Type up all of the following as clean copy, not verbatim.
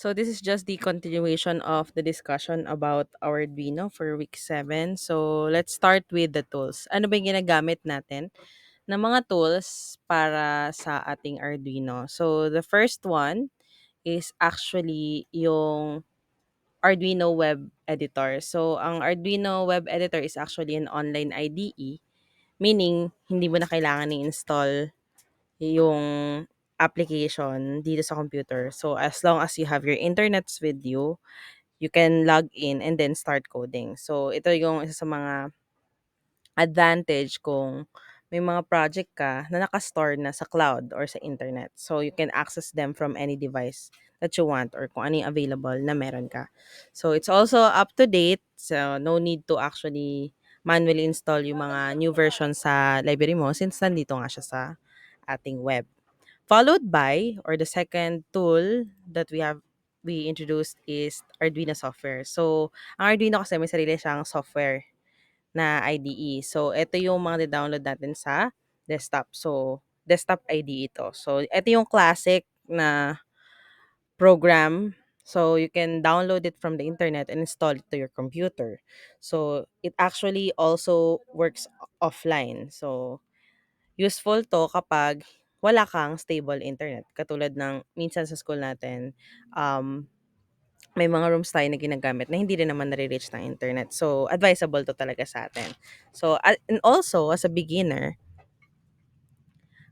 So this is just the continuation of the discussion about our Arduino for week 7. So let's start with the tools. Ano ba yung ginagamit natin na mga tools para sa ating Arduino? So the first one is actually yung Arduino Web Editor. So ang Arduino Web Editor is actually an online IDE, meaning hindi mo na kailangan i-install yung application dito sa computer. So as long as you have your internets with you can log in and then start coding. So ito yung isa sa mga advantage kung may mga project ka na nakastore na sa cloud or sa internet. So you can access them from any device that you want or kung ano yung available na meron ka. So it's also up to date. So no need to actually manually install yung mga new version sa library mo since nandito nga siya sa ating web. Followed by, or the second tool that we introduced is Arduino software. So, ang Arduino kasi may sarili siyang software na IDE. So, ito yung mga download natin sa desktop. So, desktop IDE ito. So, ito yung classic na program. So, you can download it from the internet and install it to your computer. So, it actually also works offline. So, useful 'to kapag wala kang stable internet. Katulad ng minsan sa school natin, um, may mga rooms tayo na ginagamit na hindi rin naman nare-reach ng internet. So, advisable 'to talaga sa atin. So, and also as a beginner,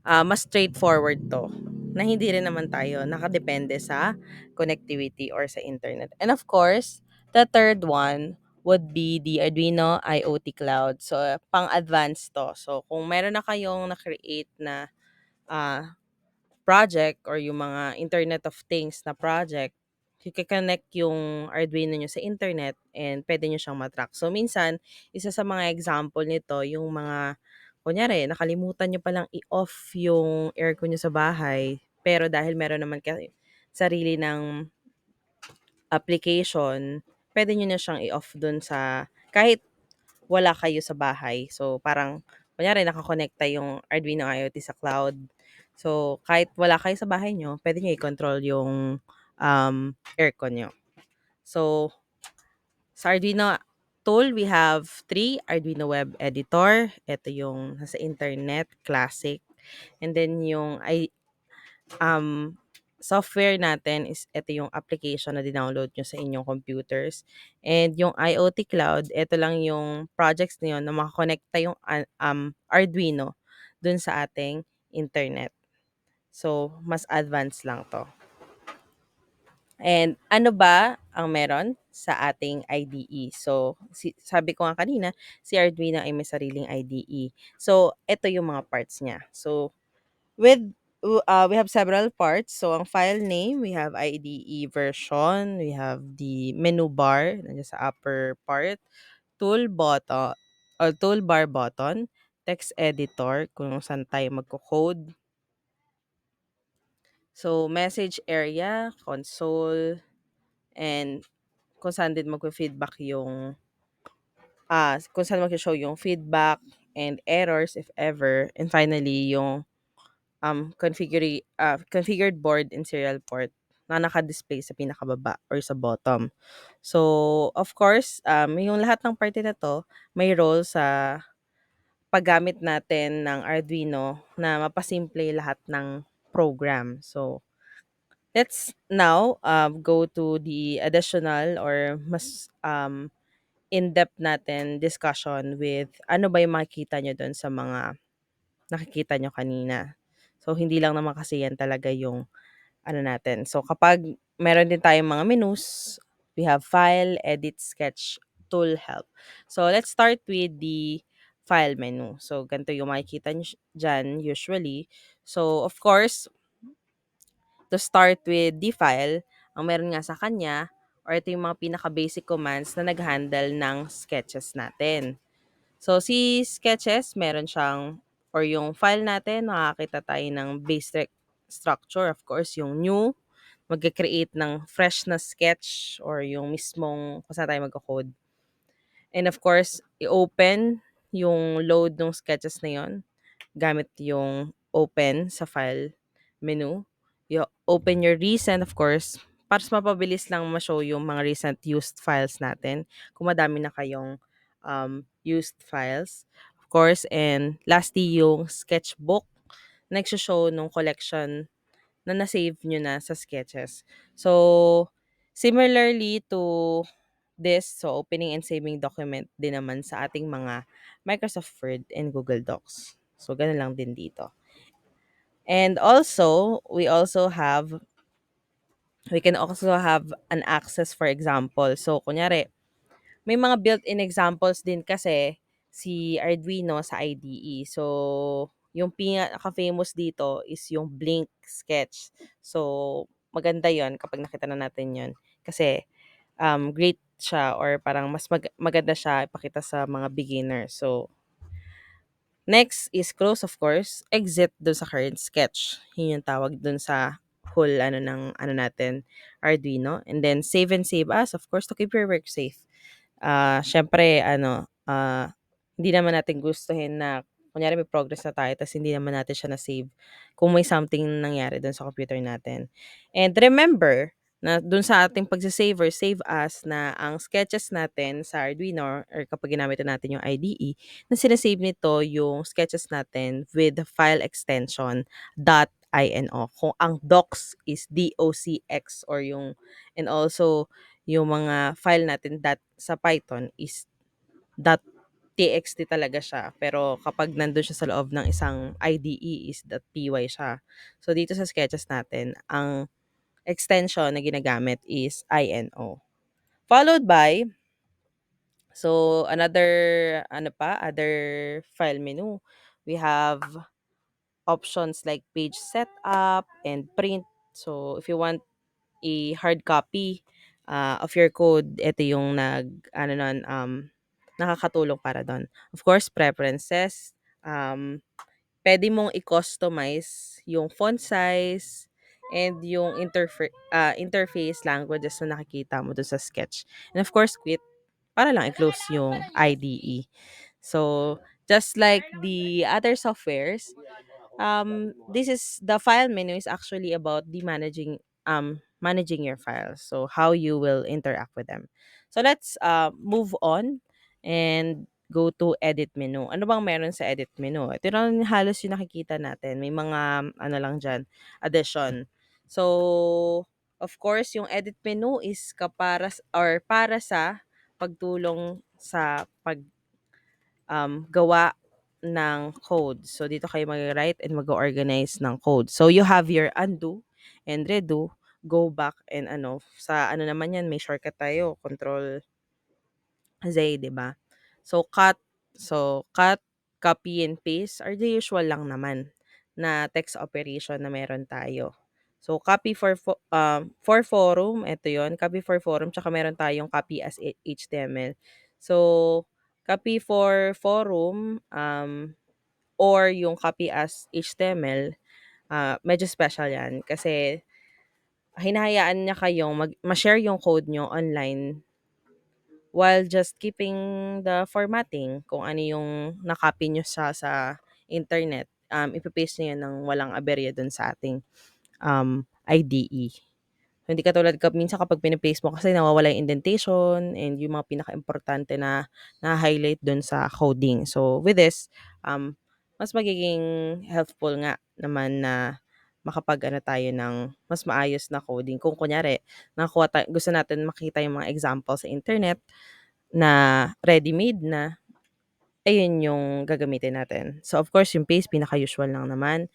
mas straightforward 'to na hindi rin naman tayo nakadepende sa connectivity or sa internet. And of course, the third one would be the Arduino IoT Cloud. So, pang-advanced 'to. So, kung meron na kayong na-create na project or yung mga Internet of Things na project, you can connect yung Arduino nyo sa internet and pwede nyo siyang matrack. So, minsan, isa sa mga example nito, yung mga, kunyari, nakalimutan nyo palang i-off yung aircon nyo sa bahay, pero dahil meron naman kayo sarili ng application, pwede nyo na siyang i-off dun sa, kahit wala kayo sa bahay. So, parang, kunyari, nakakonekta yung Arduino IoT sa cloud. So, kahit wala kayo sa bahay nyo, pwede nyo i-control yung aircon nyo. So, sa Arduino tool, we have three Arduino Web Editor. Ito yung sa internet, classic. And then yung um, software natin is ito yung application na dinownload nyo sa inyong computers. And yung IoT Cloud, ito lang yung projects na yun na makakonekta yung Arduino dun sa ating internet. So, mas advanced lang to. And ano ba ang meron sa ating IDE? So, sabi ko nga kanina, si Arduino ay may sariling IDE. So, ito yung mga parts niya. So, with we have several parts. So, ang file name, we have IDE version, we have the menu bar, nandiyan sa upper part, toolbar button, text editor, kung saan tayo magko-code. So, message area, console, and kung saan din magfe-feedback yung, kung saan mag-show yung feedback and errors if ever. And finally, yung configured board and serial port na naka-display sa pinakababa or sa bottom. So, of course, yung lahat ng parte na to may role sa paggamit natin ng Arduino na mapasimple lahat ng program. So, let's now go to the additional or mas in-depth natin discussion with ano ba yung makikita nyo doon sa mga nakikita nyo kanina. So, hindi lang naman kasi yan talaga yung ano natin. So, kapag meron din tayong mga menus, we have file, edit, sketch, tool, help. So, let's start with the file menu. So, ganito yung makikita nyo dyan usually. So, of course, to start with the file, ang meron nga sa kanya, or ito yung mga pinaka-basic commands na nag-handle ng sketches natin. So, si sketches, meron siyang, or yung file natin, makakita tayo ng basic structure. Of course, yung new, mag-create ng fresh na sketch or yung mismong kung saan tayo mag-code. And of course, i-open yung load ng sketches na yon gamit yung open sa file menu. You open your recent, of course, para mas mapabilis lang ma-show yung mga recent used files natin, kung madami na kayong, used files, of course. And lastly, yung sketchbook, nagsho-show nung collection na na-save niyo na sa sketches. So, similarly to this, so opening and saving document din naman sa ating mga Microsoft Word and Google Docs. So, gano'n lang din dito. And also, we can also have an access, for example. So, kunyari, may mga built-in examples din kasi si Arduino sa IDE. So, yung pinaka-famous dito is yung Blink Sketch. So, maganda yon kapag nakita na natin yon. Kasi, great siya, or parang mas maganda siya ipakita sa mga beginner. So, next is close, of course. Exit dun sa current sketch. Yun yung tawag dun sa whole ng natin, Arduino. And then save and save as, of course, to keep your work safe. Siyempre hindi naman natin gustuhin na kunyari may progress na tayo ta's hindi naman natin siya na-save kung may something nangyari dun sa computer natin. And remember na dun sa ating pagse-save or save as, na ang sketches natin sa Arduino or kapag ginamit na natin yung IDE, na sine-save nito yung sketches natin with the file extension .ino. Kung ang docs is docx, or yung, and also yung mga file natin sa Python is .txt talaga siya. Pero kapag nandun siya sa loob ng isang IDE is .py siya. So, dito sa sketches natin, ang extension na ginagamit is ino. Followed by, so another, other file menu. We have options like page setup and print. So, if you want a hard copy of your code, ito yung nakakatulong para doon. Of course, preferences. Pwede mong i-customize yung font size and yung interface languages na nakikita mo doon sa sketch. And of course, quit para lang i-close yung IDE. So, just like the other softwares, this is the file menu is actually about the managing your files, so how you will interact with them. So let's move on and go to edit menu. Ano bang meron sa edit menu? Ito lang halos yung nakikita natin. May mga lang dyan, addition. So, of course, yung edit menu is para sa pagtulong sa gawa ng code. So, dito kayo mag-write and mag-organize ng code. So, you have your undo and redo, go back, and sa naman yan, may shortcut tayo, control Z, 'di ba? So, cut, copy and paste are the usual lang naman na text operation na meron tayo. So, copy for forum, ito yon, copy for forum, tsaka meron tayong copy as HTML. So, copy for forum, or yung copy as HTML, medyo special yan kasi hinahayaan niya kayong ma-share yung code nyo online while just keeping the formatting, kung ano yung na-copy nyo sa internet, ipapaste nyo yan ng walang aberya dun sa ating IDE. So, hindi katulad minsan kapag pinipaste mo kasi nawawala yung indentation and yung mga pinaka-importante na na-highlight dun sa coding. So, with this, mas magiging helpful nga naman na tayo ng mas maayos na coding. Kung kunyari, gusto natin makita yung mga example sa internet na ready-made na, ayun yung gagamitin natin. So, of course, yung paste, pinaka-usual lang naman.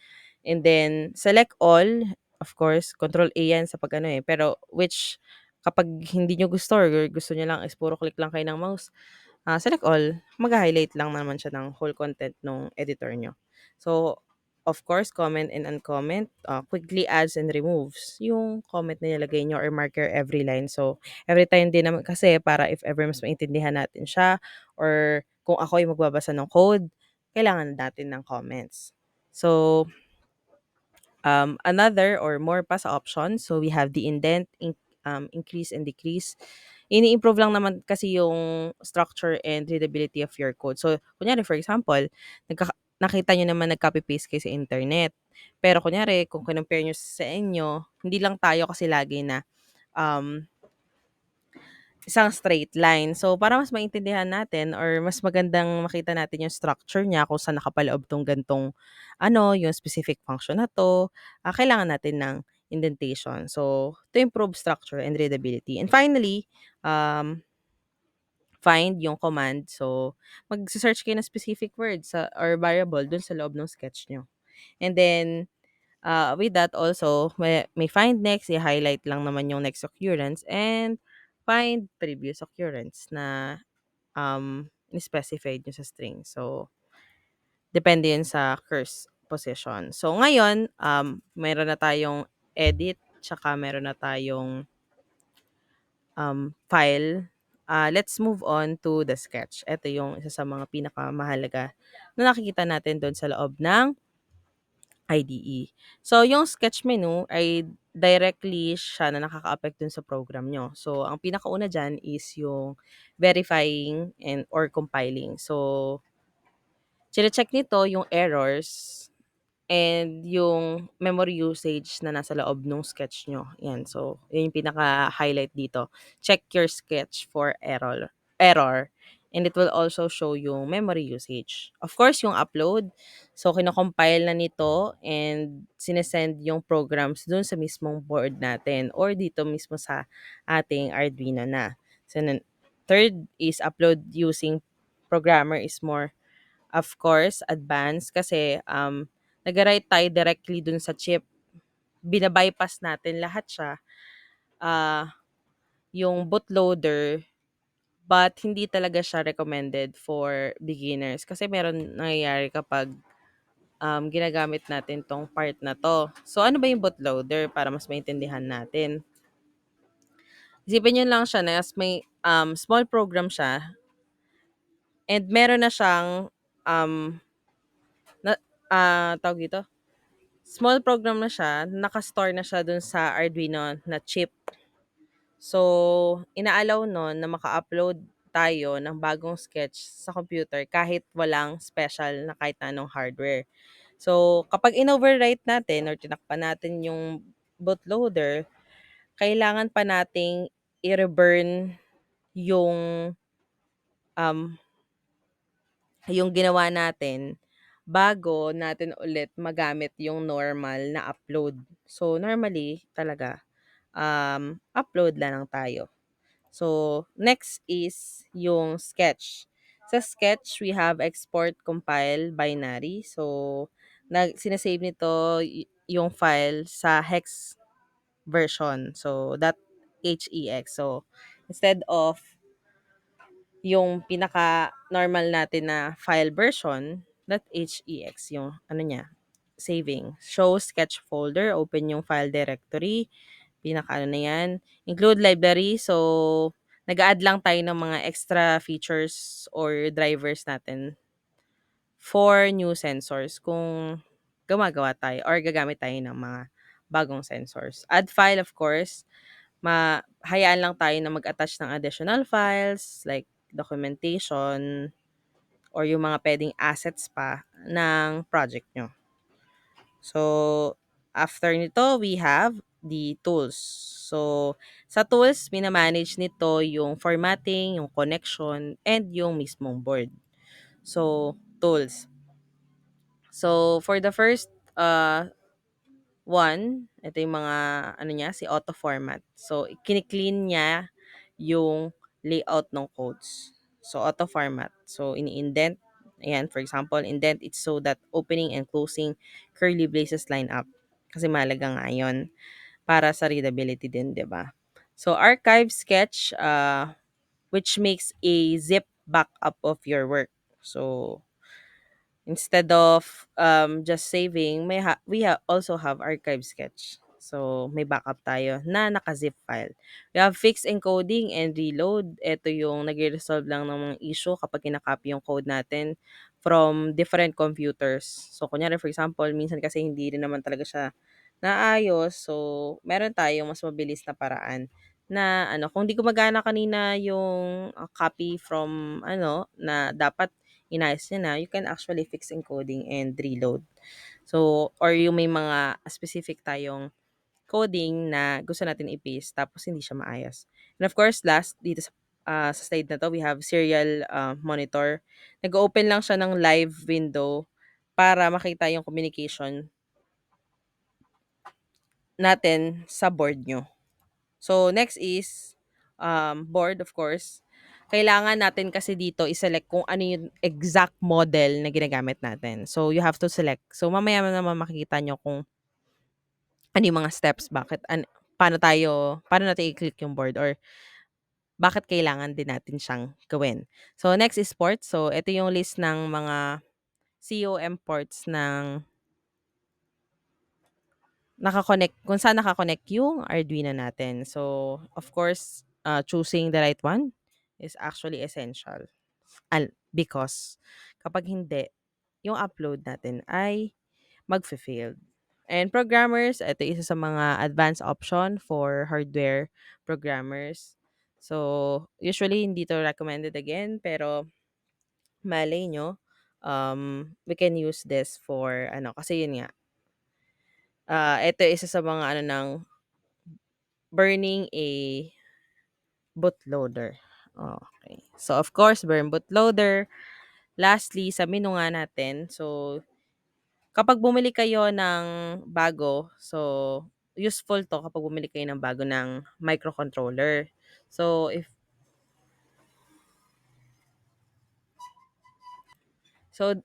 And then, select all. Of course, control A yan sa pero which, kapag hindi nyo gusto or gusto nyo lang is puro click lang kayo ng mouse, select all, mag-highlight lang naman siya ng whole content ng editor nyo. So, of course, comment and uncomment, quickly adds and removes yung comment na nilagay nyo or marker every line. So, every time din naman kasi para if ever mas maintindihan natin siya, or kung ako yung magbabasa ng code, kailangan natin ng comments. So, another or more pa sa options. So, we have the indent, increase and decrease. Ini-improve lang naman kasi yung structure and readability of your code. So, kunyari, for example, nakita nyo naman nag-copy-paste kayo sa internet. Pero kunyari, kung kinumpare nyo sa inyo, hindi lang tayo kasi lagi na um, isang straight line. So, para mas maintindihan natin or mas magandang makita natin yung structure niya kung saan nakapaloob 'tong gantong ano, yung specific function na 'to, kailangan natin ng indentation. So, to improve structure and readability. And finally, find yung command. So, magse-search kayo ng specific words or variable dun sa loob ng sketch nyo. And then, with that also, may find next, i-highlight lang naman yung next occurrence and find previous occurrence na specified nyo sa string. So, depende yun sa curse position. So, ngayon, meron na tayong edit, tsaka meron na tayong file. Let's move on to the sketch. Ito yung isa sa mga pinakamahalaga na nakikita natin doon sa loob ng IDE. So, yung sketch menu ay directly siya na nakaka-affect dun sa program nyo. So, ang pinakauna dyan is yung verifying and or compiling. So, check nito yung errors and yung memory usage na nasa loob nung sketch nyo. Yan. So, yun yung pinaka-highlight dito. Check your sketch for error. And it will also show yung memory usage. Of course, yung upload. So, kinocompile na nito and sinesend yung programs dun sa mismong board natin or dito mismo sa ating Arduino na. So, third is upload using programmer is more of course, advanced kasi, nag-write tayo directly dun sa chip. Bina-bypass natin lahat siya, ah, yung bootloader, but hindi talaga siya recommended for beginners kasi meron nangyayari kapag, ginagamit natin 'tong part na 'to. So, ano ba yung bootloader para mas maintindihan natin? Isipin niyo lang siya na may, small program siya and meron na siyang, um, na tawag dito? Small program na siya, naka-store na siya dun sa Arduino na chip. So, inaalaw nun na maka-upload tayo ng bagong sketch sa computer kahit walang special na kahit na anong hardware. So, kapag in-overwrite natin or tinakpan natin yung bootloader, kailangan pa nating i-reburn yung um, yung ginawa natin bago natin ulit magamit yung normal na upload. So, normally talaga, upload lang tayo. So, next is yung sketch. Sa sketch, we have export, compile, binary. So, sinasave nito yung file sa hex version. So, .hex. So, instead of yung pinaka-normal natin na file version, .hex yung ano niya, saving. Show sketch folder, open yung file directory, pinaka-ano na yan. Include library, so nag-add lang tayo ng mga extra features or drivers natin for new sensors kung gumagawa tayo or gagamit tayo ng mga bagong sensors. Add file, of course, hayaan lang tayo na mag-attach ng additional files like documentation or yung mga pwedeng assets pa ng project nyo. So, after nito, we have the tools. So, sa tools, minamanage nito yung formatting, yung connection, and yung mismong board. So, tools. So, for the first one, ito yung mga, ano niya, si auto format. So, kini-clean niya yung layout ng codes. So, auto format. So, ini-indent. Ayan, for example, indent it so that opening and closing curly braces line up. Kasi mahalaga nga yun para sa readability din, di ba? So, archive sketch, which makes a zip backup of your work. So, instead of just saving, also have archive sketch. So, may backup tayo na naka-zip file. We have fixed encoding and reload. Ito yung nag-resolve lang ng mga issue kapag kinakopy yung code natin from different computers. So, kunyari, for example, minsan kasi hindi rin naman talaga siya naayos. So, meron tayong mas mabilis na paraan na kung di gumagana kanina yung copy from na dapat inayos niya na, you can actually fix encoding and reload. So, or yung may mga specific tayong coding na gusto natin i-paste tapos hindi siya maayos. And of course, last dito sa slide na 'to, we have serial, monitor. Nag-o-open lang siya ng live window para makita yung communication natin sa board niyo. So, next is, board of course. Kailangan natin kasi dito i-select kung ano yung exact model na ginagamit natin. So, you have to select. So, mamaya mo naman makikita nyo kung ano yung mga steps, paano natin i-click yung board or bakit kailangan din natin siyang gawin. So, next is ports. So, ito yung list ng mga COM ports ng kung saan nakakonect yung Arduino natin. So, of course, choosing the right one is actually essential. Because kapag hindi, yung upload natin ay magfe-failed. And programmers, ito isa sa mga advanced option for hardware programmers. So, usually hindi to recommended again, pero malay nyo, we can use this for kasi yun nga, ito isa sa mga ng burning a bootloader. Okay. So, of course, burn bootloader. Lastly, sa menu nga natin, so, kapag bumili kayo ng bago, so, useful to kapag bumili kayo ng bago ng microcontroller. So,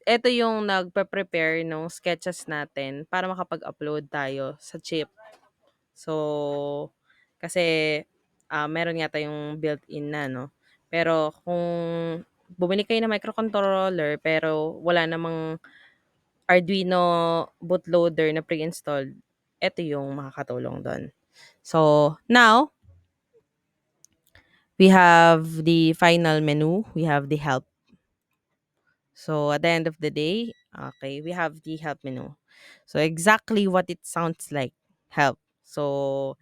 eto yung nagpe-prepare ng sketches natin para makapag-upload tayo sa chip. So, kasi meron yata yung built-in na, no? Pero kung bumili kayo ng microcontroller pero wala namang Arduino bootloader na pre-installed, eto yung makakatulong doon. So, now, we have the final menu. We have the help. So, at the end of the day, okay, we have the help menu. So, exactly what it sounds like. Help. So,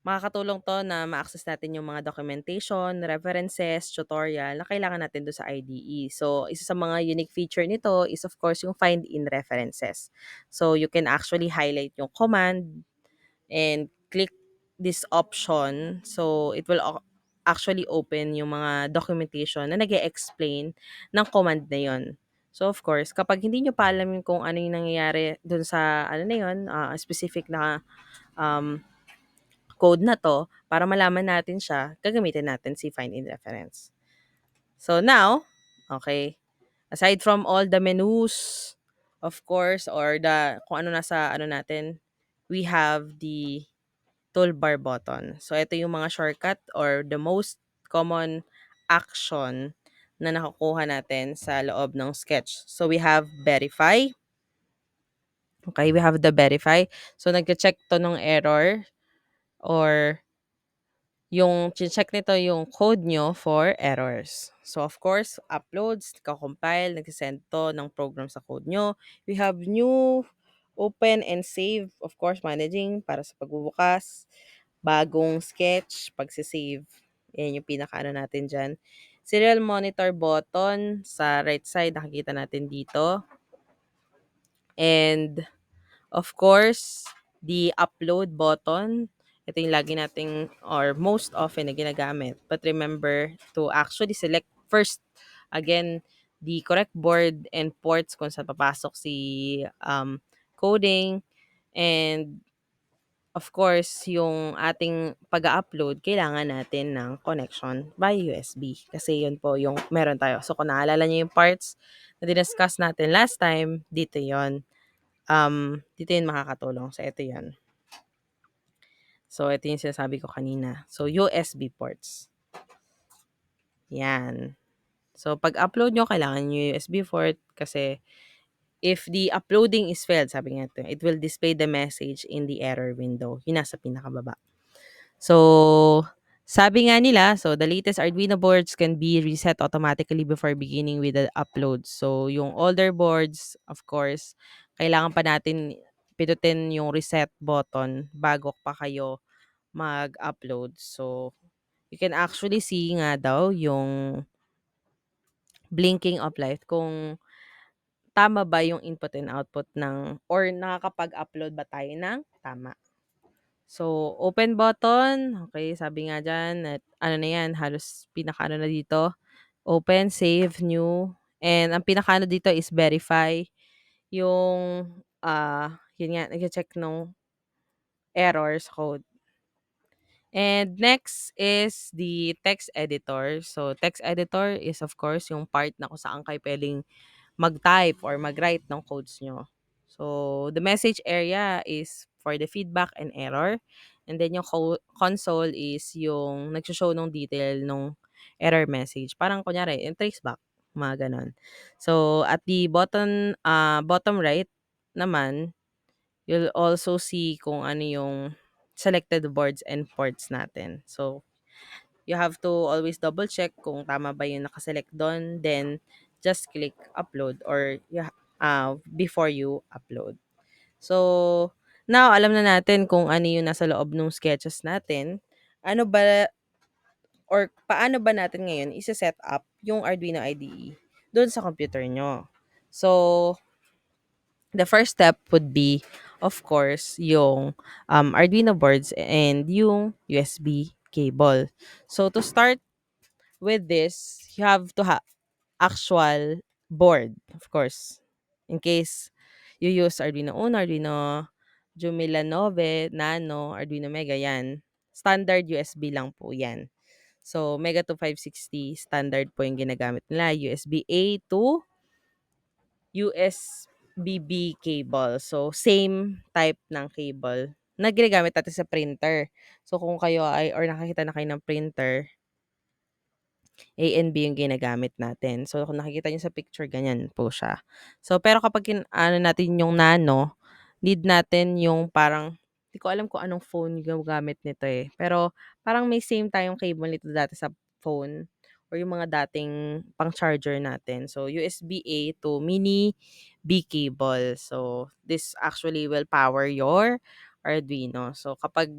makakatulong 'to na ma-access natin yung mga documentation, references, tutorial na kailangan natin do'n sa IDE. So, isa sa mga unique feature nito is of course yung find in references. So, you can actually highlight yung command and click this option. So, it will actually open yung mga documentation na nag-e-explain ng command na yon. So, of course, kapag hindi nyo pa alam kung ano yung nangyayari do'n sa na yun, specific na um, code na 'to, para malaman natin siya, gagamitin natin si find in reference. So now, okay, aside from all the menus, of course, or kung ano nasa natin, we have the toolbar button. So ito yung mga shortcut or the most common action na nakukuha natin sa loob ng sketch. So we have verify. Okay, we have the verify. So nagche-check to ng error or yung check nito yung code nyo for errors. So, of course, uploads, compile nag-send to ng program sa code nyo. We have new, open, and save. Of course, managing para sa pagbubukas. Bagong sketch, pagsisave. Yan yung pinaka natin dyan. Serial monitor button sa right side, nakikita natin dito. And of course, the upload button, ito yung lagi nating or most often na ginagamit. But remember to actually select first, again, the correct board and ports kung saan papasok si coding. And of course, yung ating pag-upload, kailangan natin ng connection by USB. Kasi yun po yung meron tayo. So kung naalala niyo yung parts na dinascuss natin last time, dito yon dito yun makakatulong. So, ito yan. So, ito yung sinasabi ko kanina. So, USB ports. Yan. So, pag upload nyo, kailangan nyo USB port kasi if the uploading is failed, sabi nga ito, it will display the message in the error window. Yun nasa pinakababa. So, sabi nga nila, so the latest Arduino boards can be reset automatically before beginning with the upload. So, yung older boards, of course, kailangan pa natin pindutin yung reset button bago pa kayo mag-upload. So, you can actually see nga daw yung blinking of light kung tama ba yung input and output or nakakapag-upload ba tayo ng tama. So, open button, okay, sabi nga diyan at ano na 'yan, halos pinakaano na dito, open, save, new, and ang pinakaano dito is verify yung, 'yun nga, nagche-check nung errors code. And next is the text editor. So, text editor is of course yung part na kung saan kayo puwedeng mag-type or mag-write ng codes nyo. So, the message area is for the feedback and error. And then yung console is yung nagsushow ng detail nung error message. Parang kunyari, yung traceback, mga ganon. So, at the bottom right naman, you'll also see kung ano yung selected boards and ports natin. So, you have to always double check kung tama ba yung nakaselect doon. Then, just click upload or before you upload. So, now, alam na natin kung ano yung nasa loob ng sketches natin. Ano ba or paano ba natin ngayon isa-set up yung Arduino IDE doon sa computer nyo? So, the first step would be, of course, yung Arduino boards and yung USB cable. So, to start with this, you have to have actual board, of course. In case you use Arduino Uno, Arduino Jumila 9, Nano, Arduino Mega, yan. Standard USB lang po yan. So, Mega 2560, standard po yung ginagamit nila. USB A to USB-B cable. So, same type ng cable na ginagamit natin sa printer. So, kung kayo ay, or nakakita na kayo ng printer, A and B yung ginagamit natin. So, kung nakikita niyo sa picture, ganyan po siya. So, pero kapag ano natin yung nano, need natin yung parang, hindi ko alam kung anong phone yung gamit nito eh. Pero, parang may same tayong cable nito dati sa phone or yung mga dating pang charger natin. So, USB-A to mini B cable. So, this actually will power your Arduino. So, kapag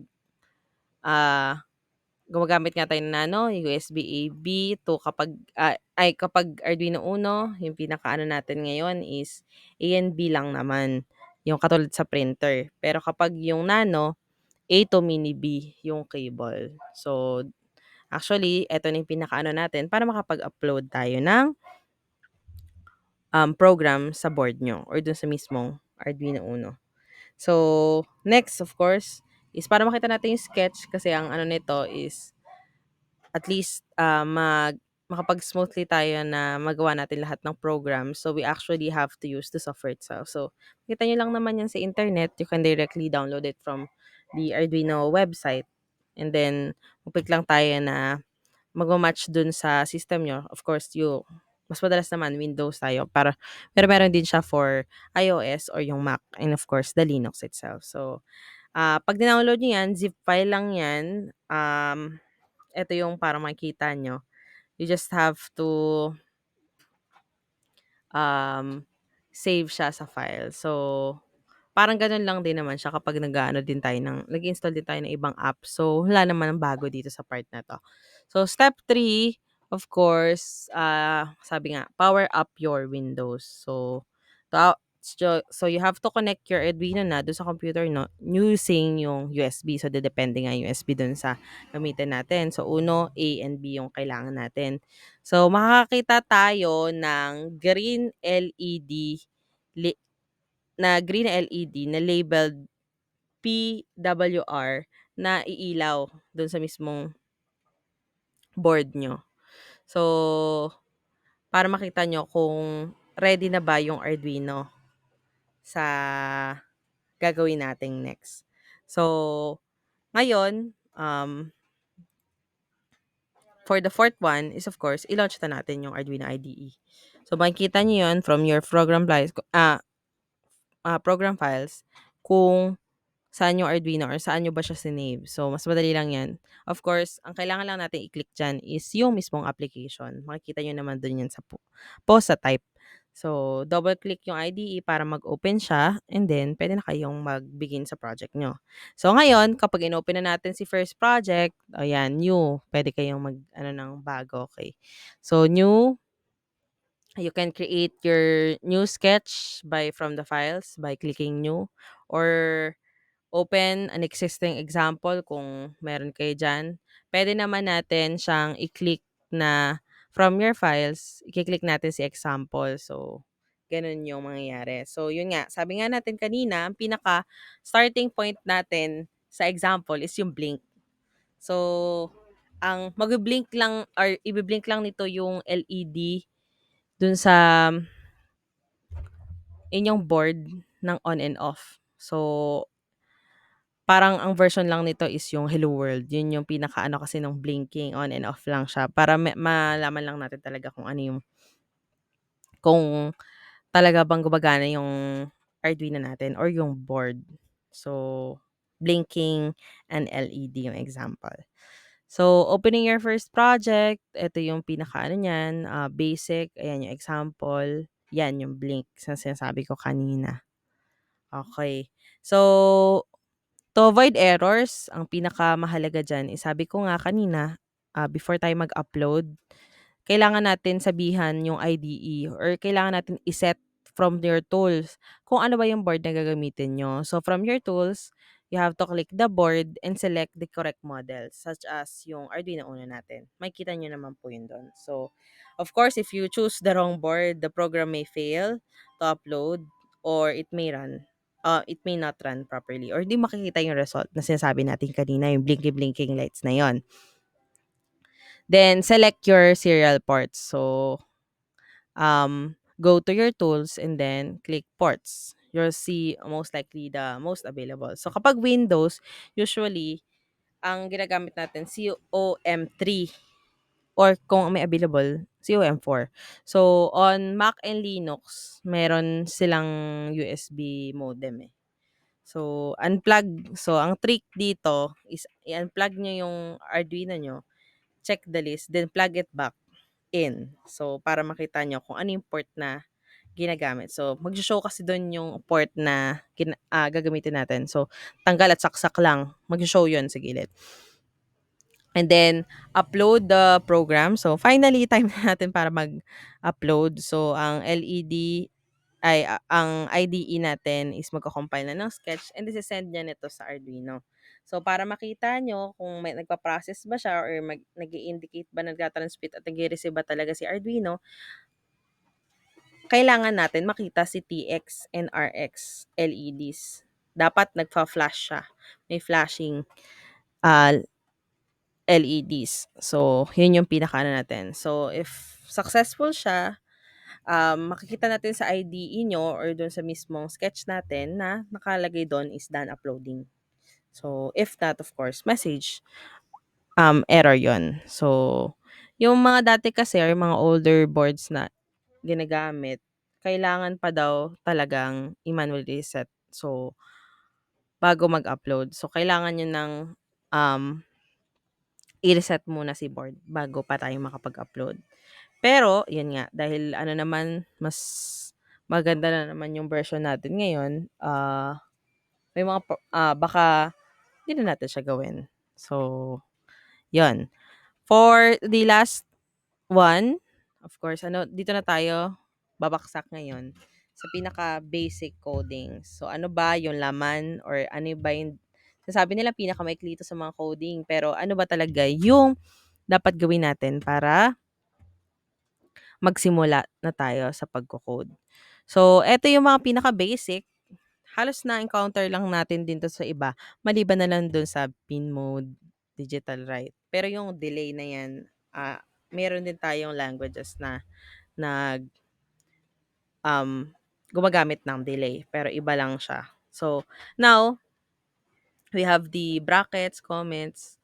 ah gumagamit nga tayo ng nano, USB-A-B to kapag Arduino Uno, yung pinakaano natin ngayon is A and B lang naman, yung katulad sa printer. Pero kapag yung nano, A to mini B yung cable. So, actually, eto na yung pinakaano natin para makapag-upload tayo ng program sa board nyo or dun sa mismong Arduino Uno. So, next, of course, is para makita natin yung sketch kasi ang ano nito is at least, makapag-smoothly tayo na magawa natin lahat ng program. So, we actually have to use the software itself. So, kita nyo lang naman yan sa internet. You can directly download it from the Arduino website. And then, mag lang tayo na magma-match dun sa system nyo. Of course, mas madalas naman Windows tayo pero meron din siya for iOS or yung Mac and of course the Linux itself. So, pag dinownload niyo yan, zip file lang yan. Eto yung parang makikita nyo. You just have to um, save siya sa file. So, parang gano'n lang din naman siya kapag nag-install din tayo ng ibang app. So, wala naman ng bago dito sa part na 'to. So, step 3, of course, sabi nga, power up your Windows. So you have to connect your Arduino na do'n sa computer no using yung USB. So, depende nga yung USB do'n sa gamitin natin. So, uno, A and B yung kailangan natin. So, makakakita tayo ng green LED green LED na labeled PWR na iilaw dun sa mismong board nyo. So, para makita nyo kung ready na ba yung Arduino sa gagawin nating next. So, ngayon, for the fourth one is of course, i-launch na natin yung Arduino IDE. So, makikita nyo yun from your program files kung saan yung Arduino or saan nyo ba siya sinave. So, mas madali lang yan. Of course, ang kailangan lang natin i-click dyan is yung mismong application. Makikita nyo naman dun yan sa post sa type. So, double-click yung IDE para mag-open siya and then pwede na kayong mag-begin sa project nyo. So, ngayon, kapag in-open na natin si first project, ayan, new. Pwede kayong ng bago, okay. So, new, you can create your new sketch from the files by clicking new or open an existing example kung meron kayo diyan. Puwede naman natin siyang i-click na from your files, i-click natin si example. So, gano'n yung mangyayari. So, yun nga, sabi nga natin kanina, ang pinaka starting point natin sa example is yung blink. So, ang magbi-blink lang or ibi-blink lang nito yung LED dun sa inyong board ng on and off. So, parang ang version lang nito is yung hello world. Yun yung pinakaano kasi nung blinking, on and off lang siya para malaman lang natin talaga kung ano yung kung talaga bang gumagana yung Arduino natin or yung board. So, blinking and LED yung example. So, opening your first project, ito yung pinakaano niyan, basic, ayan yung example, yan yung blink na sinasabi ko kanina. Okay. So, to avoid errors, ang pinakamahalaga diyan is sabi ko nga kanina, before tayo mag-upload, kailangan natin sabihan yung IDE or kailangan natin iset from your tools kung ano ba yung board na gagamitin nyo. So, from your tools, you have to click the board and select the correct model such as yung Arduino Uno natin. Makikita nyo naman po yun doon. So, of course, if you choose the wrong board, the program may fail to upload or it may not run properly or di makikita yung result na sinasabi natin kanina, yung blinky-blinking lights na yon. Then, select your serial ports. So, go to your tools and then click ports. You'll see most likely the most available. So, kapag Windows, usually, ang ginagamit natin, COM3 or kung may available, COM4. So, on Mac and Linux, meron silang USB modem eh. So, unplug. So, ang trick dito is i-unplug nyo yung Arduino nyo, check the list, then plug it back in. So, para makita nyo kung ano yung port na ginagamit. So, mag-show kasi doon yung port na gagamitin natin. So, tanggal at saksak lang. Mag-show yun sa gilid. And then, upload the program. So, finally, time na natin para mag-upload. So, ang LED ang IDE natin is magko-compile na ng sketch and ise-send niya nito sa Arduino. So, para makita nyo kung may nagpa-process ba siya or nag-i-indicate ba, nagtatransmit at nag-i-receive ba talaga si Arduino, kailangan natin makita si TX and RX LEDs. Dapat nagfa-flash siya. May flashing uh, LEDs. So, yun yung pinaka natin. So, if successful siya, makikita natin sa IDE nyo or dun sa mismong sketch natin na nakalagay doon is done uploading. So, if not, of course, message, error yon. So, yung mga dati kasi or mga older boards na ginagamit, kailangan pa daw talagang i-manually reset. So, bago mag-upload. So, kailangan nyo ng i-reset muna si board bago pa tayo makapag-upload. Pero, yun nga, dahil ano naman, mas maganda na naman yung version natin ngayon, may mga, baka, hindi na natin siya gawin. So, yun. For the last one, of course, dito na tayo babaksak ngayon sa pinaka-basic coding. So, ano ba yung laman or ano ba yung, sasabi nila pinaka-maikli ito sa mga coding, pero ano ba talaga yung dapat gawin natin para magsimula na tayo sa pagko-code. So, eto yung mga pinaka-basic. Halos na-encounter lang natin din to sa iba. Maliban na lang dun sa pin mode, digital write. Pero yung delay na yan, meron din tayong languages na nag gumagamit ng delay. Pero iba lang siya. So, now, we have the brackets, comments,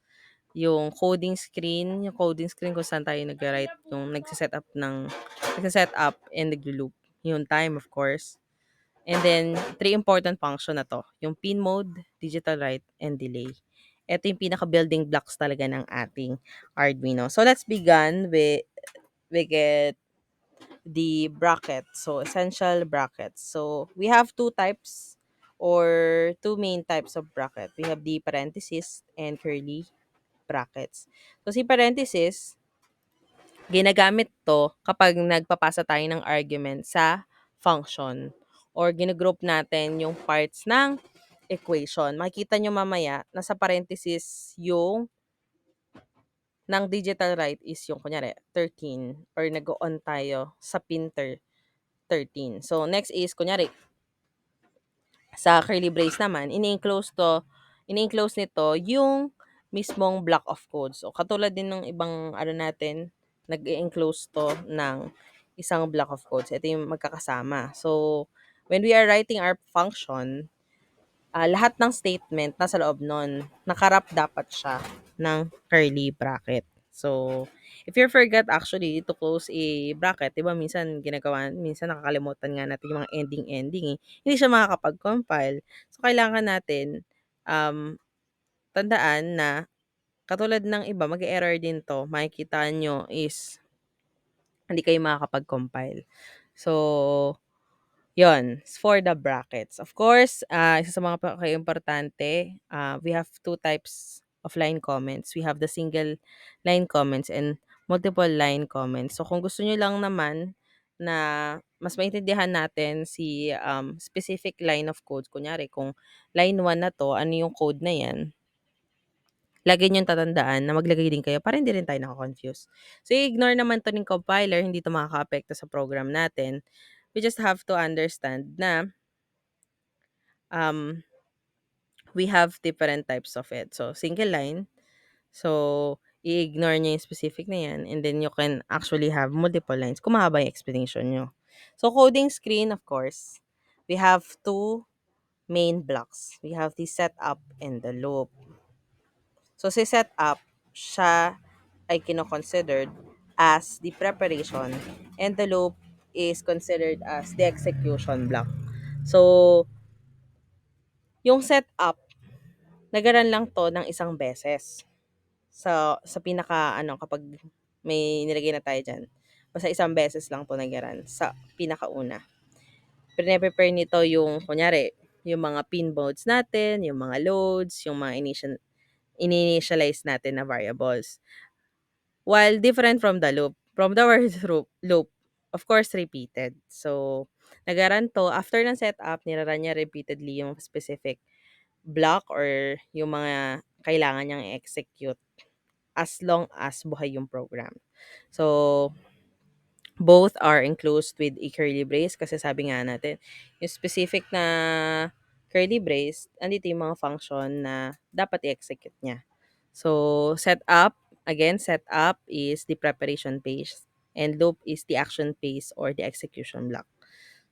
yung coding screen kung saan tayo nag-write, yung nagsiset up and naglo-loop. Yung time, of course. And then, three important function na to. Yung pin mode, digital write, and delay. Ito yung pinaka-building blocks talaga ng ating Arduino. So, let's begin with the bracket. So, essential brackets. So, we have two types or two main types of bracket. We have the parenthesis and curly brackets. So, si parenthesis, ginagamit to kapag nagpapasa tayo ng argument sa function or ginagroup natin yung parts ng equation. Makikita nyo mamaya, nasa parenthesis yung ng digital right is yung kunyari 13 or nag-on tayo sa pin 13. So, next is kunyari sa curly brace naman, ini-enclose nito yung mismong block of code. So, katulad din ng ibang ano natin, nag-enclose to ng isang block of codes. Ito yung magkakasama. So, when we are writing our function, lahat ng statement nasa loob nun. Nakarap dapat siya ng curly bracket. So, if you forget actually to close a bracket, 'di ba minsan nakakalimutan nga natin yung mga ending eh. Hindi siya makakapag-compile. So, kailangan natin um, tandaan na katulad ng iba, mag-error din to. Makikita nyo is hindi kayo makakapag-compile. So, yon for the brackets. Of course, isa sa mga importante we have two types of line comments. We have the single line comments and multiple line comments. So, kung gusto nyo lang naman na mas maintindihan natin si specific line of code, kunyari, kung line 1 na to, ano yung code na yan, lagi niyong tatandaan na maglagay din kayo para hindi rin tayo nako-confuse. So, ignore naman to ng compiler, hindi to makaka-apekto sa program natin. We just have to understand na um, we have different types of it. So, single line. So, i-ignore nyo yung specific na yan and then you can actually have multiple lines kung mahaba yung explanation nyo. So, coding screen, of course, we have two main blocks. We have the setup and the loop. So, si setup, siya ay kino-considered as the preparation and the loop is considered as the execution block. So, yung setup, nagaran lang to ng isang beses. Sa pinaka, kapag may nilagay na tayo dyan. Basta isang beses lang to nagaran sa pinakauna. Prepare nito yung, kunyari, yung mga pin modes natin, yung mga loads, yung mga initialize natin na variables. While different from the loop. From the word loop, of course, repeated. So, nagaran to, after ng setup, niraran niya repeatedly yung specific block or yung mga kailangan niyang i-execute as long as buhay yung program. So, both are enclosed with a curly brace kasi sabi nga natin, yung specific na curly brace, andito yung mga function na dapat i-execute niya. So, setup is the preparation phase and loop is the action phase or the execution block.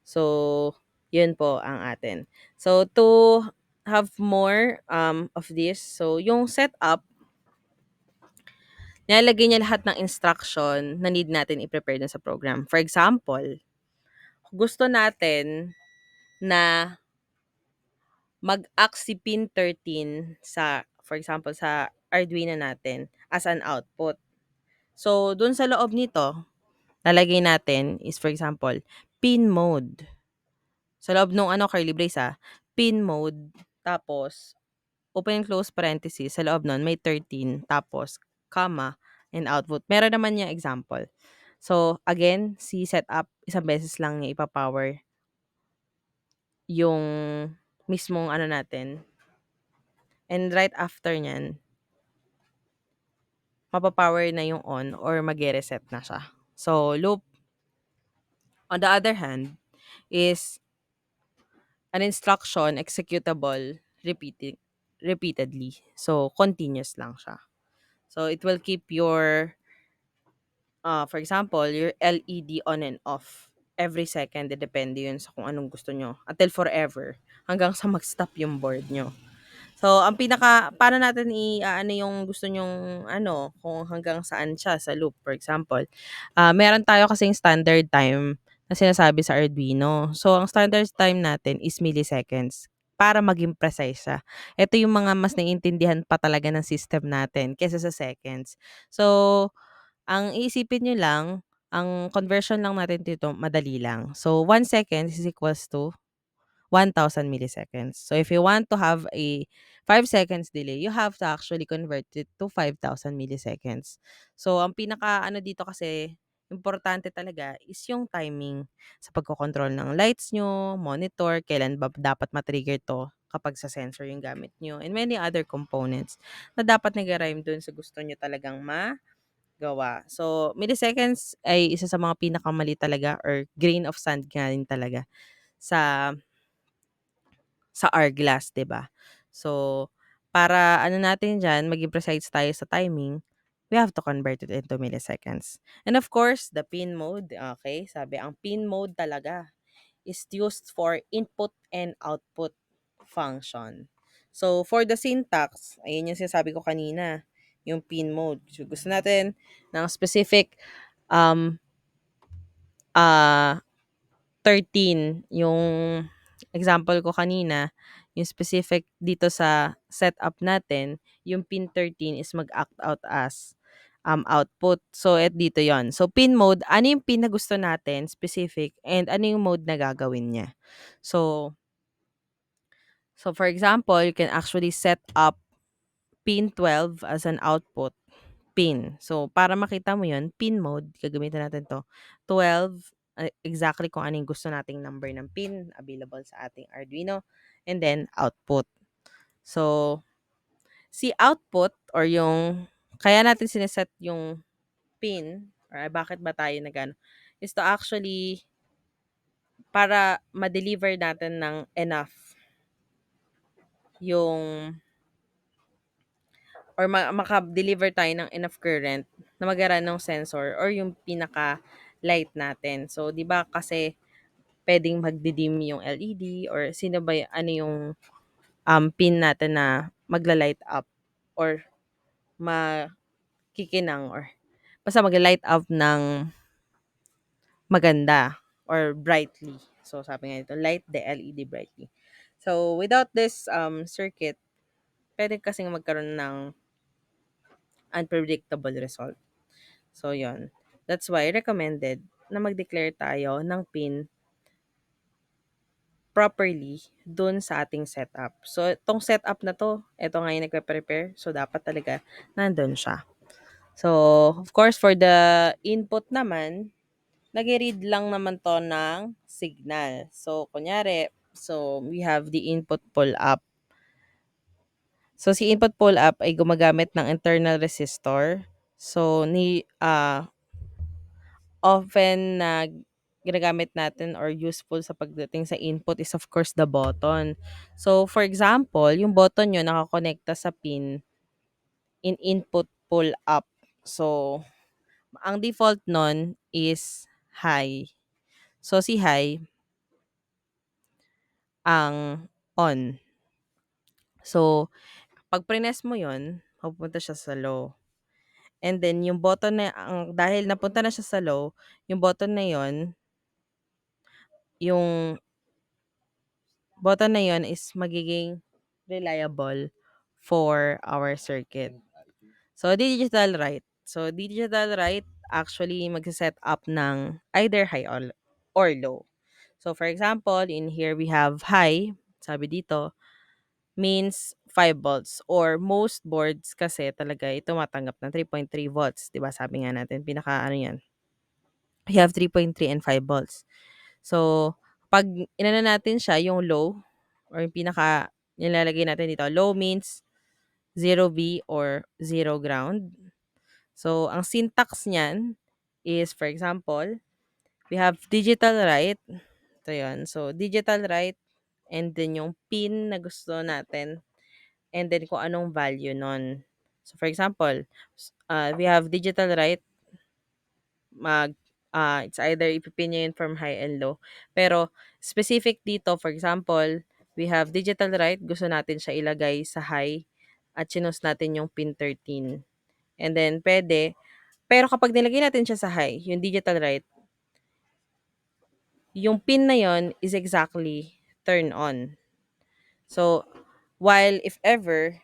So, yun po ang atin. So, to have more of this, so yung setup, nilalagay niya lahat ng instruction na need natin i-prepare dun sa program. For example, gusto natin na mag-act si pin 13 sa, for example, sa Arduino natin as an output. So, dun sa loob nito, lalagay natin is, for example, pin mode. Sa loob nung curly brace pin mode, tapos, open and close parenthesis, sa loob nun, may 13, tapos, comma, and output. Meron naman niya example. So, again, si setup, isang beses lang niya ipapower yung mismong natin. And right after nyan, mapapower na yung on or mag-reset na siya. So, loop, on the other hand, is an instruction executable repeatedly. So, continuous lang siya. So, it will keep your, for example, your LED on and off every second. Depende yun sa kung anong gusto nyo. Until forever. Hanggang sa mag-stop yung board nyo. So, paano natin yung gusto nyong, kung hanggang saan siya sa loop, for example. Meron tayo kasing standard time na sinasabi sa Arduino. So, ang standard time natin is milliseconds para maging precise siya. Ito yung mga mas naiintindihan pa talaga ng system natin kaysa sa seconds. So, ang iisipin nyo lang, ang conversion lang natin dito, madali lang. So, 1 second is equals to 1,000 milliseconds. So, if you want to have a 5 seconds delay, you have to actually convert it to 5,000 milliseconds. So, ang dito kasi, importante talaga is yung timing sa pagkocontrol ng lights nyo, monitor, kailan ba dapat matrigger to. kapag sa sensor yung gamit nyo, and many other components na dapat nag-rhyme dun sa gusto nyo talagang magawa. So, milliseconds ay isa sa mga pinakamali talaga or grain of sand nga rin talaga sa hourglass, 'di ba? So, para ano natin diyan, maging precise tayo sa timing, we have to convert it into milliseconds. And of course, the pin mode, okay? Sabi, ang pin mode talaga is used for input and output function. So, for the syntax, ayun yung sinasabi ko kanina, yung pin mode. So, gusto natin ng specific um, ah 13 yung example ko kanina, yung specific dito sa setup natin, yung pin 13 is mag-act out as output. So, dito yon. So, pin mode, ano yung pin na gusto natin, specific, and ano yung mode na gagawin niya. So, for example, you can actually set up pin 12 as an output pin. So, para makita mo yon pin mode, gagamitin natin to. 12, exactly kung anong gusto nating number ng pin available sa ating Arduino. And then, output. So, si output or yung, kaya natin sineset yung pin, or bakit ba tayo nagano, is to actually, para ma-deliver natin ng enough yung or maka-deliver tayo ng enough current na mag-run ng sensor or yung pinaka-light natin. So, di ba kasi pwedeng magdidim yung LED or sino ba ano yung pin natin na magla-light up or makikinang or basta magla-light up ng maganda or brightly. So, sabi nga dito, light the LED brightly. So, without this circuit, pwede kasing magkaroon ng unpredictable result. So, yon. That's why recommended na mag-declare tayo ng pin properly dun sa ating setup. So, itong setup na to, ito nga yung nagpe-prepare. So, dapat talaga nandun siya. So, of course, for the input naman, nag-read lang naman to ng signal. So, kunyari, so we have the input pull up. So, si input pull up ay gumagamit ng internal resistor. So, often na ginagamit natin or useful sa pagdating sa input is of course the button. So, for example, yung button nyo nakakonekta sa pin in input pull up. So, ang default nun is high. So, si high ang on. So, pag prines mo yon pupunta siya sa low. And then, yung button na, dahil napunta na siya sa low, yung button na yon yung button na yon is magiging reliable for our circuit. So, digital write. So, digital write actually magsa-set up ng either high or low. So, for example, in here we have high, sabi dito, means 5 volts or most boards kasi talaga ito matanggap ng 3.3 volts. 'Di ba sabi nga natin, pinaka ano yan, we have 3.3 and 5 volts. So, pag inano natin siya, yung low, or yung pinaka, nilalagay natin dito, low means 0V or zero ground. So, ang syntax niyan is, for example, we have digital write. Ito yun. So, digital write and then yung pin na gusto natin and then kung anong value nun. So, for example, we have digital write, it's either ipipin nyo yun from high and low. Pero, specific dito, for example, we have digital write, gusto natin siya ilagay sa high at sinus natin yung pin 13. And then, pwede. Pero kapag nilagay natin siya sa high, yung digital write, yung pin na yon is exactly turn on. So, while if ever,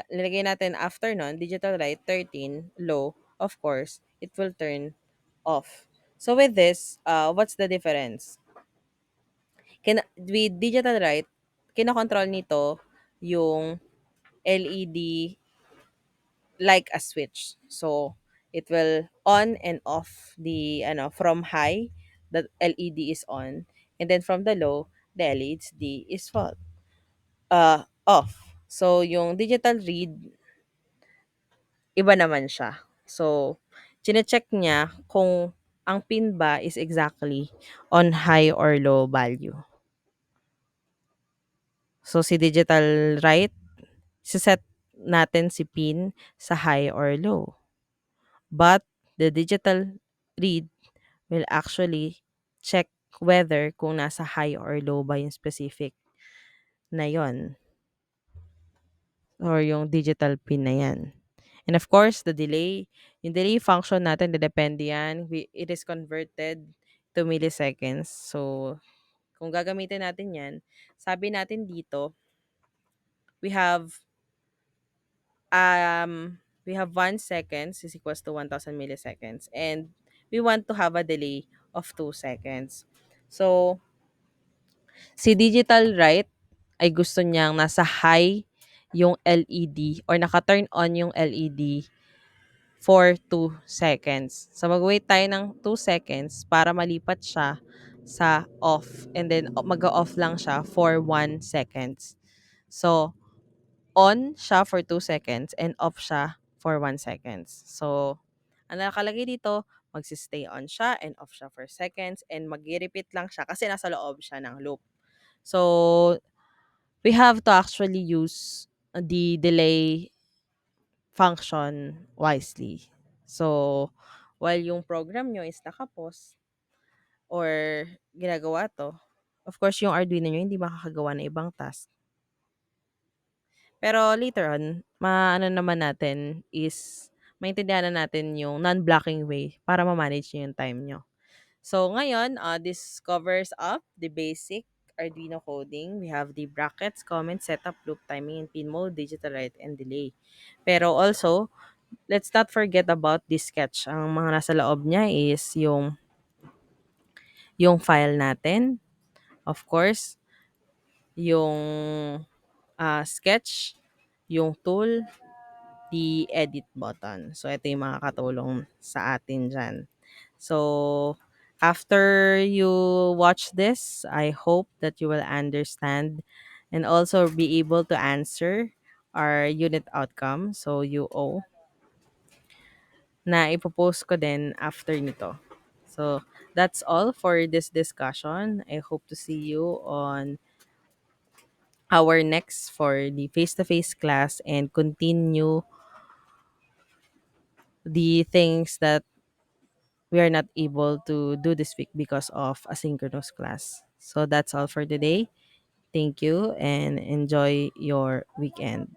nilagay natin after nun, digital write 13, low, of course, it will turn off. So, with this, what's the difference? With digital write, kinokontrol nito yung LED like a switch. So, it will on and off the, from high, the LED is on. And then from the low, the LED is off. So, yung digital read, iba naman siya. So, chine-check niya kung ang pin ba is exactly on high or low value. So, si digital write, set natin si pin sa high or low. But, the digital read will actually check whether kung nasa high or low ba yung specific na yon or yung digital pin na yan. And of course, the delay, yung delay function natin, depende yan. It is converted to milliseconds. So, kung gagamitin natin yan, sabi natin dito, we have we have 1 seconds is equals to 1,000 milliseconds. And we want to have a delay of 2 seconds. So, si digital write ay gusto niyang nasa high yung LED or naka-turn on yung LED for 2 seconds. So, mag-wait tayo ng 2 seconds para malipat siya sa off. And then, mag-off lang siya for 1 seconds. So, on siya for 2 seconds and off siya for 1 seconds. So, ang nakalagay dito, magsistay on siya and off siya for seconds and mag-repeat lang siya kasi nasa loob siya ng loop. So, we have to actually use the delay function wisely. So, while yung program nyo is nakapos or ginagawa to, of course, yung Arduino nyo hindi makakagawa ng ibang task. Pero later on, maano naman natin is maintindihan na natin yung non-blocking way para ma-manage nyo yung time nyo. So, ngayon, this covers up the basic Arduino coding. We have the brackets, comment, setup, loop timing, and pin mode, digital write, and delay. Pero also, let's not forget about this sketch. Ang mga nasa loob niya is yung file natin, of course, yung sketch, yung tool, the edit button. So, ito yung mga katulong sa atin dyan. So, after you watch this, I hope that you will understand and also be able to answer our unit outcome. So, UO na ipopost ko din after nito. So, that's all for this discussion. I hope to see you on our next for the face-to-face class and continue the things that we are not able to do this week because of asynchronous class. So that's all for today. Thank you and enjoy your weekend.